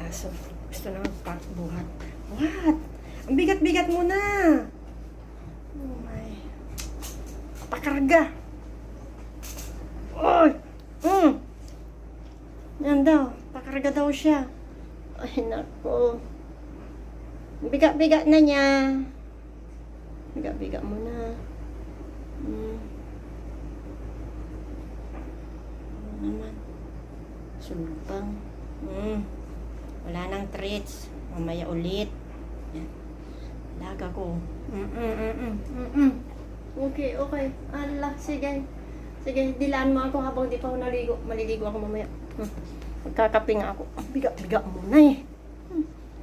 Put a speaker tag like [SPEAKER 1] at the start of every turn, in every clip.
[SPEAKER 1] Kaso, gusto na magbuhat. What? Ang bigat-bigat mo na. Oh my. Pakarga. Oy! Yan daw. Pakarga daw siya. Ay, nako. Bigat-bigat na niya. Bigat-bigat mo na. Ano naman? Sulpang. Wala nang treats. Mamaya ulit. Yan. Laga ko. Okay, okay. Allah, sige. Sige, dilaan mo ako habang di pa ako naligo. Maliligo ako mamaya. Magkakape nga ako. Bigat-bigat mo na eh.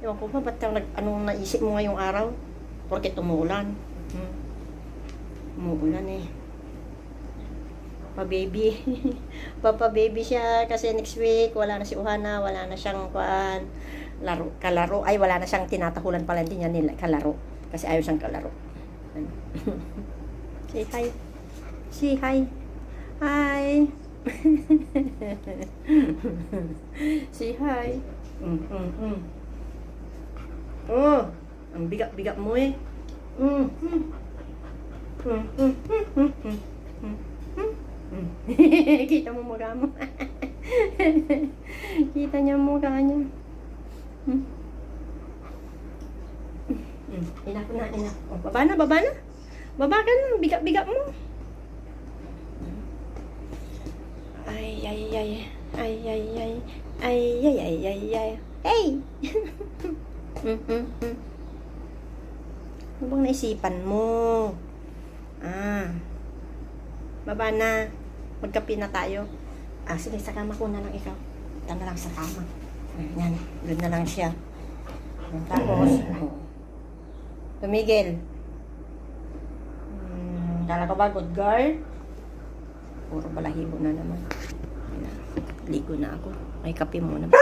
[SPEAKER 1] Ewan ko ba, ba't anong naisip mo ngayong araw? Porket umuulan. Umuulan eh. Pa-baby. Papa-baby siya kasi next week wala na si Uhana, wala na siyang kalaro. Ay, wala na siyang tinatahulan pala din niya nila kalaro. Kasi ayaw siyang kalaro. Say hi. Say hi. Hi. Say hi. Oh, ang bigat-bigat mo eh. Kita mo mukha mo. Kita niya mukha niya. Enough na, enough. Oh, baba na, baba na. Baba ka na, bigat-bigat mo. Ay, ay, ay. Ay, ay, ay. Ay, ay, ay, ay, ay. Hey! Ano bang naisipan mo? Baba na. Magkape na tayo. Sige, sa kama ko na lang ikaw. Ito na lang sa kama. Yan, doon na lang siya. Tapos, tumigil. Kala ko ba, good girl? Puro balahibo na naman. Ligo na ako. May kape muna.